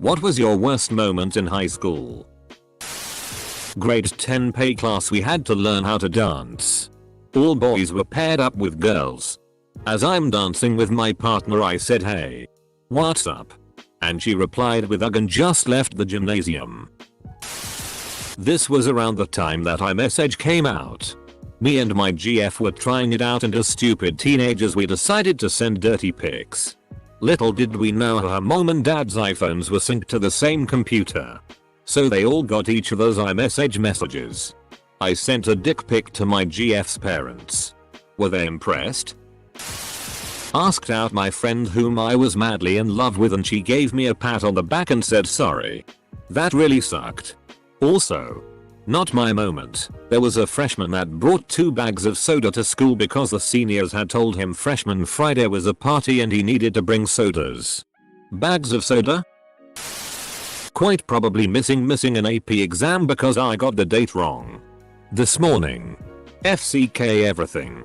What was your worst moment in high school? Grade 10 pay class, we had to learn how to dance. All boys were paired up with girls. As I'm dancing with my partner, I said, "Hey, what's up?" And she replied with "Ugh," and just left the gymnasium. This was around the time that iMessage came out. Me and my GF were trying it out, and as stupid teenagers we decided to send dirty pics. Little did we know her mom and dad's iPhones were synced to the same computer. So they all got each other's iMessage messages. I sent a dick pic to my GF's parents. Were they impressed? Asked out my friend whom I was madly in love with, and she gave me a pat on the back and said sorry. That really sucked. Also, not my moment, there was a freshman that brought 2 bags of soda to school because the seniors had told him freshman Friday was a party and he needed to bring sodas. Bags of soda? Quite probably missing an AP exam because I got the date wrong. This morning. FCK everything.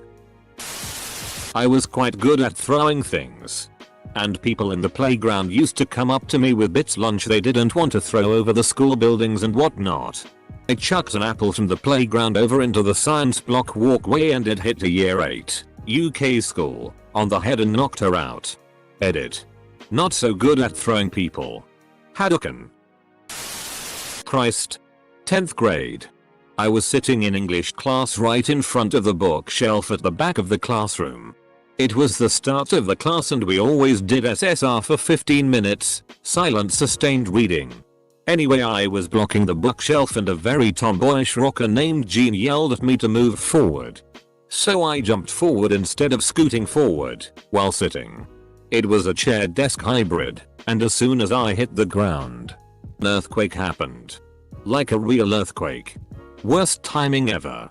I was quite good at throwing things. And people in the playground used to come up to me with bits lunch they didn't want to throw over the school buildings and whatnot. I chucked an apple from the playground over into the science block walkway and it hit a year 8 UK school on the head and knocked her out. Edit. Not so good at throwing people. Hadouken. Christ. 10th grade. I was sitting in English class right in front of the bookshelf at the back of the classroom. It was the start of the class and we always did SSR for 15 minutes, silent sustained reading. Anyway, I was blocking the bookshelf and a very tomboyish rocker named Jean yelled at me to move forward. So I jumped forward instead of scooting forward while sitting. It was a chair desk hybrid, and as soon as I hit the ground, an earthquake happened. Like a real earthquake. Worst timing ever.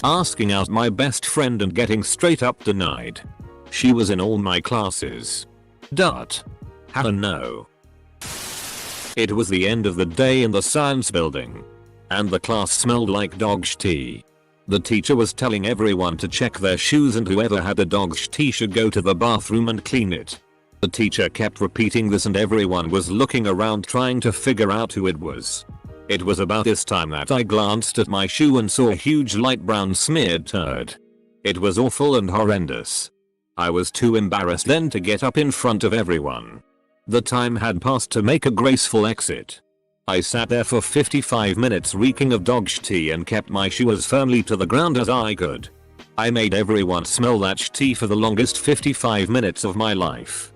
Asking out my best friend and getting straight up denied. She was in all my classes. Hell no. It was the end of the day in the science building. And the class smelled like dog's tea. The teacher was telling everyone to check their shoes and whoever had a dog's tea should go to the bathroom and clean it. The teacher kept repeating this and everyone was looking around trying to figure out who it was. It was about this time that I glanced at my shoe and saw a huge light brown smeared turd. It was awful and horrendous. I was too embarrassed then to get up in front of everyone. The time had passed to make a graceful exit. I sat there for 55 minutes reeking of dog's tea and kept my shoe as firmly to the ground as I could. I made everyone smell that tea for the longest 55 minutes of my life.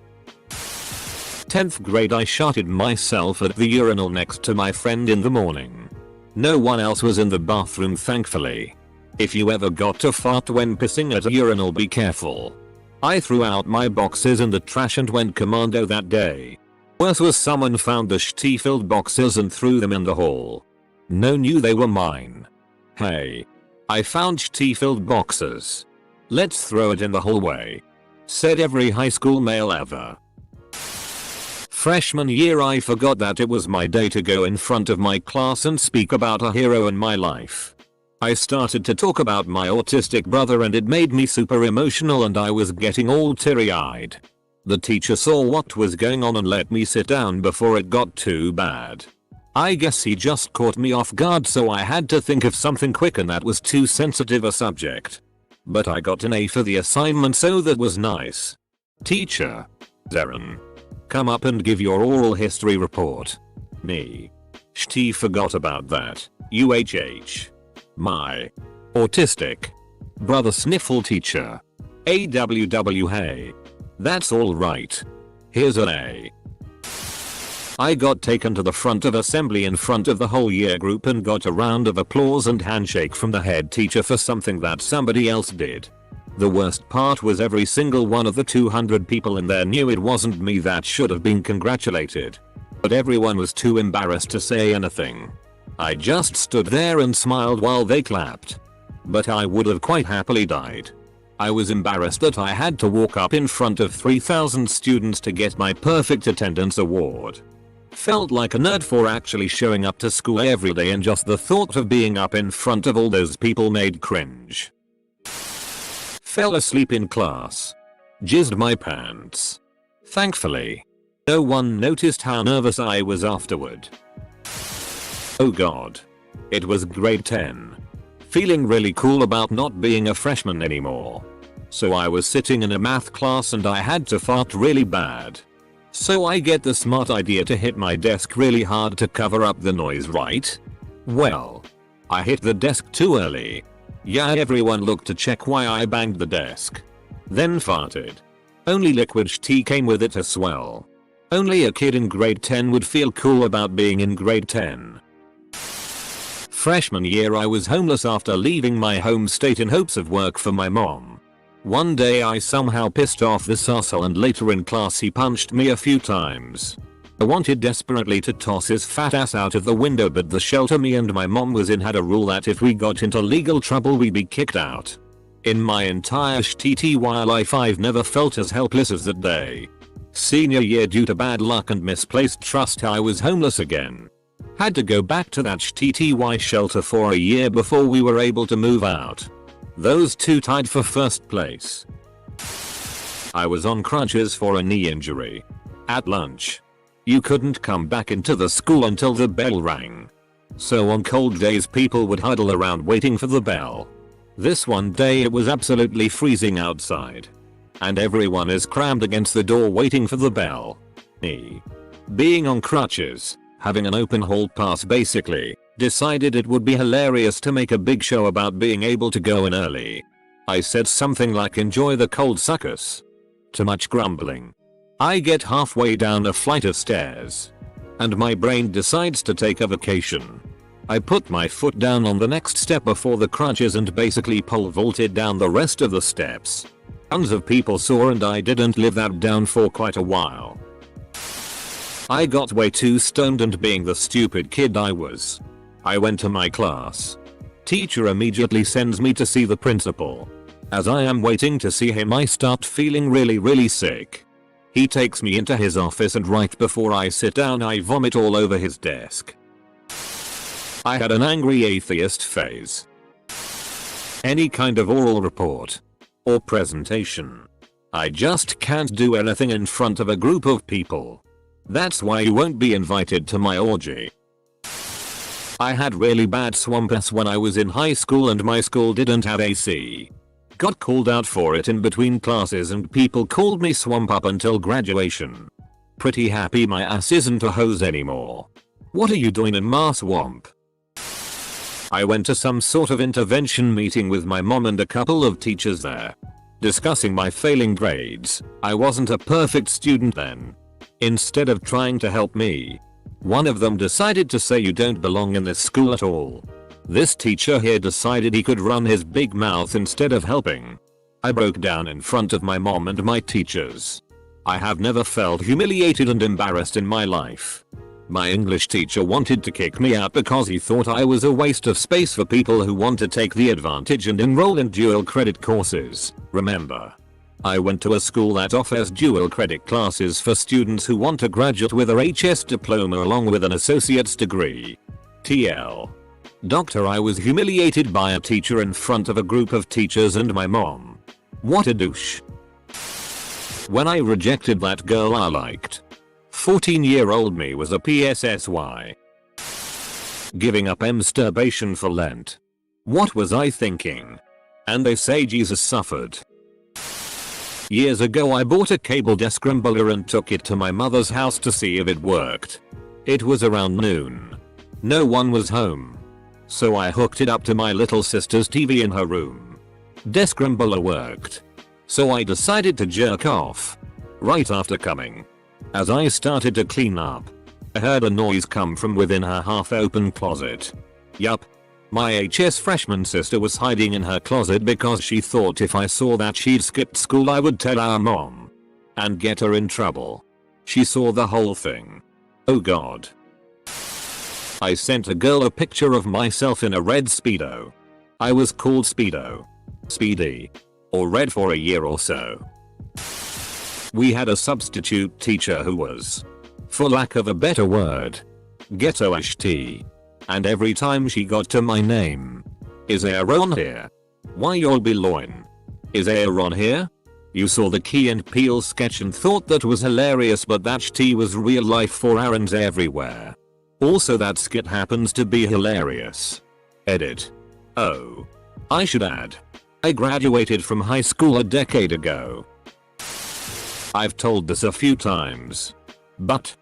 10th grade, I shotted myself at the urinal next to my friend in the morning. No one else was in the bathroom, thankfully. If you ever got to fart when pissing at a urinal, be careful. I threw out my boxes in the trash and went commando that day. Worse was someone found the tea-filled boxes and threw them in the hall. No, knew they were mine. Hey. I found tea-filled boxes. Let's throw it in the hallway. Said every high school male ever. Freshman year, I forgot that it was my day to go in front of my class and speak about a hero in my life. I started to talk about my autistic brother and it made me super emotional and I was getting all teary-eyed. The teacher saw what was going on and let me sit down before it got too bad. I guess he just caught me off guard, so I had to think of something quick and that was too sensitive a subject. But I got an A for the assignment, so that was nice. Teacher. Darren. Come up and give your oral history report. Me. Shti forgot about that. UHH. My. Autistic. Brother sniffle teacher. AWW. Hey. That's alright. Here's an A. I got taken to the front of assembly in front of the whole year group and got a round of applause and handshake from the head teacher for something that somebody else did. The worst part was every single one of the 200 people in there knew it wasn't me that should have been congratulated. But everyone was too embarrassed to say anything. I just stood there and smiled while they clapped. But I would have quite happily died. I was embarrassed that I had to walk up in front of 3,000 students to get my perfect attendance award. Felt like a nerd for actually showing up to school every day, and just the thought of being up in front of all those people made cringe. Fell asleep in class. Jizzed my pants. Thankfully. No one noticed how nervous I was afterward. Oh god. It was grade 10. Feeling really cool about not being a freshman anymore. So I was sitting in a math class and I had to fart really bad. So I get the smart idea to hit my desk really hard to cover up the noise, right? Well, I hit the desk too early. Yeah, everyone looked to check why I banged the desk. Then farted. Only liquid tea came with it as well. Only a kid in grade 10 would feel cool about being in grade 10. Freshman year I was homeless after leaving my home state in hopes of work for my mom. One day I somehow pissed off this asshole and later in class he punched me a few times. I wanted desperately to toss his fat ass out of the window, but the shelter me and my mom was in had a rule that if we got into legal trouble we'd be kicked out. In my entire STTY life I've never felt as helpless as that day. Senior year, due to bad luck and misplaced trust, I was homeless again. Had to go back to that STTY shelter for a year before we were able to move out. Those two tied for first place. I was on crutches for a knee injury. At lunch. You couldn't come back into the school until the bell rang. So on cold days people would huddle around waiting for the bell. This one day it was absolutely freezing outside. And everyone is crammed against the door waiting for the bell. Me, being on crutches, having an open hall pass basically, decided it would be hilarious to make a big show about being able to go in early. I said something like, "Enjoy the cold, suckers." To much grumbling. I get halfway down a flight of stairs. And my brain decides to take a vacation. I put my foot down on the next step before the crutches and basically pole vaulted down the rest of the steps. Tons of people saw and I didn't live that down for quite a while. I got way too stoned and being the stupid kid I was, I went to my class. Teacher immediately sends me to see the principal. As I am waiting to see him I start feeling really sick. He takes me into his office and right before I sit down I vomit all over his desk. I had an angry atheist phase. Any kind of oral report or presentation, I just can't do anything in front of a group of people. That's why you won't be invited to my orgy. I had really bad swamp ass when I was in high school and my school didn't have AC. Got called out for it in between classes and people called me swamp up until graduation. Pretty happy my ass isn't a hose anymore. What are you doing in my swamp? I went to some sort of intervention meeting with my mom and a couple of teachers there. Discussing my failing grades. I wasn't a perfect student then. Instead of trying to help me, one of them decided to say, "You don't belong in this school at all." This teacher here decided he could run his big mouth instead of helping. I broke down in front of my mom and my teachers. I have never felt humiliated and embarrassed in my life. My English teacher wanted to kick me out because he thought I was a waste of space for people who want to take the advantage and enroll in dual credit courses. Remember, I went to a school that offers dual credit classes for students who want to graduate with a HS diploma along with an associate's degree. TL. Doctor, I was humiliated by a teacher in front of a group of teachers and my mom. What a douche. When I rejected that girl I liked, 14-year-old me was a PSSY. Giving up masturbation for Lent. What was I thinking? And they say Jesus suffered. Years ago I bought a cable descrambler and took it to my mother's house to see if it worked. It was around noon. No one was home. So I hooked it up to my little sister's TV in her room. Descrambler worked. So I decided to jerk off. Right after coming. As I started to clean up, I heard a noise come from within her half-open closet. Yup. My HS freshman sister was hiding in her closet because she thought if I saw that she'd skipped school I would tell our mom. And get her in trouble. She saw the whole thing. Oh god. I sent a girl a picture of myself in a red Speedo. I was called Speedo. Speedy. Or Red for a year or so. We had a substitute teacher who was, for lack of a better word, ghetto-ish tea. And every time she got to my name, "Is Aaron here? Why y'all be loin? Is Aaron here?" You saw the Key and Peele sketch and thought that was hilarious, but that shit was real life for Aaron's everywhere. Also that skit happens to be hilarious. Edit. Oh. I should add. I graduated from high school a decade ago. I've told this a few times. But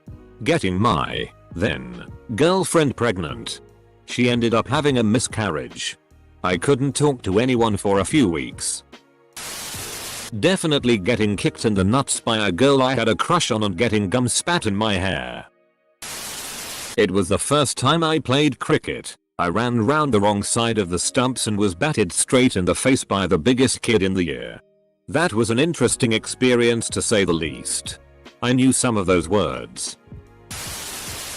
getting my then girlfriend pregnant. She ended up having a miscarriage. I couldn't talk to anyone for a few weeks. Definitely getting kicked in the nuts by a girl I had a crush on and getting gum spat in my hair. It was the first time I played cricket. I ran round the wrong side of the stumps and was batted straight in the face by the biggest kid in the year. That was an interesting experience to say the least. I knew some of those words.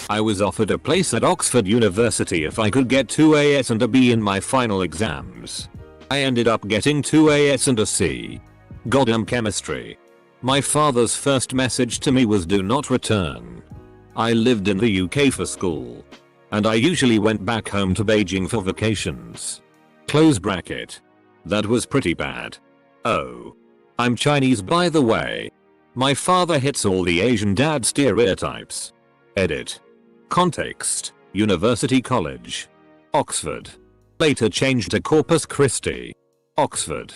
I was offered a place at Oxford University if I could get 2 A's and a B in my final exams. I ended up getting 2 A's and a C. Goddamn chemistry. My father's first message to me was do not return. I lived in the UK for school. And I usually went back home to Beijing for vacations. Close bracket. That was pretty bad. Oh. I'm Chinese by the way. My father hits all the Asian dad stereotypes. Edit. Context. University College. Oxford. Later changed to Corpus Christi. Oxford.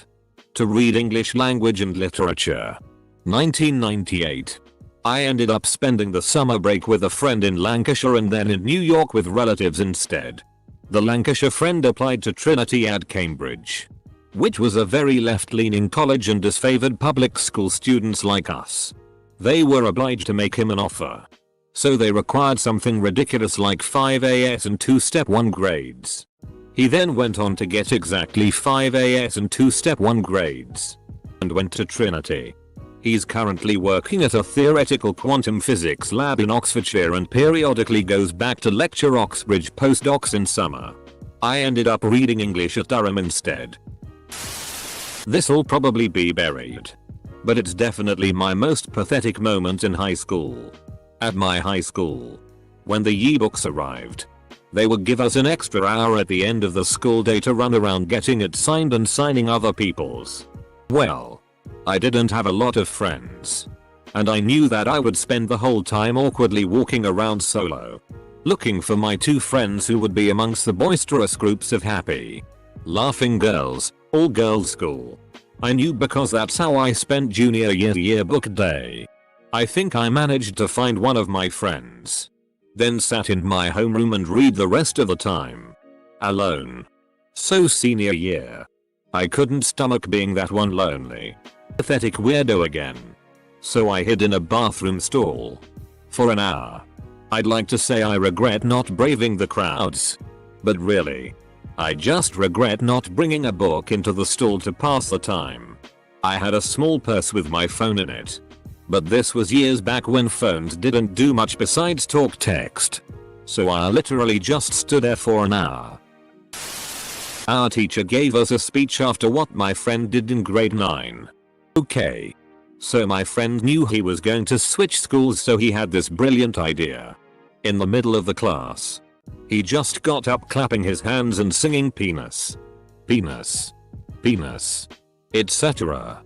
To read English language and literature. 1998. I ended up spending the summer break with a friend in Lancashire and then in New York with relatives instead. The Lancashire friend applied to Trinity at Cambridge, which was a very left-leaning college and disfavored public school students like us. They were obliged to make him an offer. So they required something ridiculous like 5 A's and 2 Step 1 grades. He then went on to get exactly 5 A's and 2 Step 1 grades. And went to Trinity. He's currently working at a theoretical quantum physics lab in Oxfordshire and periodically goes back to lecture Oxbridge postdocs in summer. I ended up reading English at Durham instead. This'll probably be buried. But it's definitely my most pathetic moment in high school. At my high school, when the yearbooks arrived, they would give us an extra hour at the end of the school day to run around getting it signed and signing other people's. Well, I didn't have a lot of friends. And I knew that I would spend the whole time awkwardly walking around solo, looking for my 2 friends who would be amongst the boisterous groups of happy, laughing girls, all girls school. I knew because that's how I spent junior year yearbook day. I think I managed to find one of my friends. Then sat in my homeroom and read the rest of the time. Alone. So senior year. I couldn't stomach being that one lonely, pathetic weirdo again. So I hid in a bathroom stall. For an hour. I'd like to say I regret not braving the crowds. But really, I just regret not bringing a book into the stall to pass the time. I had a small purse with my phone in it. But this was years back when phones didn't do much besides talk text. So I literally just stood there for an hour. Our teacher gave us a speech after what my friend did in grade 9. Okay. So my friend knew he was going to switch schools, so he had this brilliant idea. In the middle of the class, he just got up clapping his hands and singing penis, penis, penis, etc.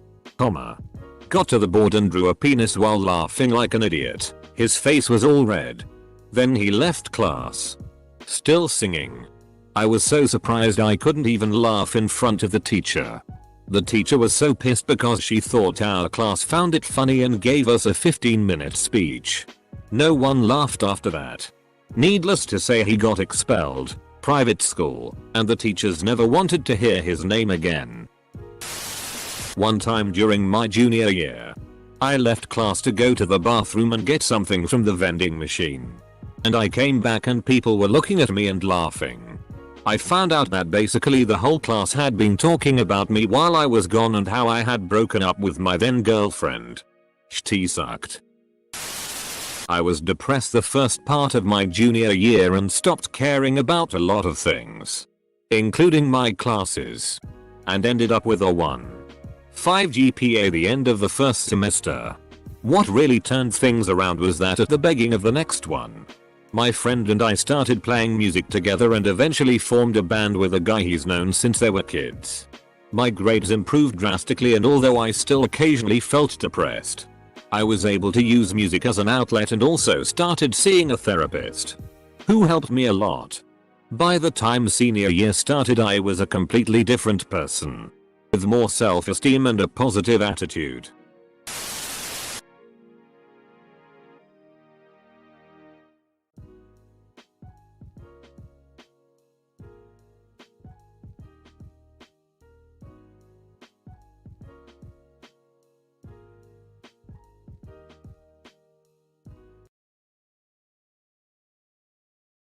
Got to the board and drew a penis while laughing like an idiot. His face was all red. Then he left class, still singing. I was so surprised I couldn't even laugh in front of the teacher. The teacher was so pissed because she thought our class found it funny and gave us a 15-minute speech. No one laughed after that. Needless to say, he got expelled, private school, and the teachers never wanted to hear his name again. One time during my junior year, I left class to go to the bathroom and get something from the vending machine. And I came back and people were looking at me and laughing. I found out that basically the whole class had been talking about me while I was gone and how I had broken up with my then girlfriend. She sucked. I was depressed the first part of my junior year and stopped caring about a lot of things, including my classes, and ended up with a 1.5 GPA the end of the first semester. What really turned things around was that at the beginning of the next one, my friend and I started playing music together and eventually formed a band with a guy he's known since they were kids. My grades improved drastically, and although I still occasionally felt depressed, I was able to use music as an outlet and also started seeing a therapist who helped me a lot. By the time senior year started, I was a completely different person with more self-esteem and a positive attitude.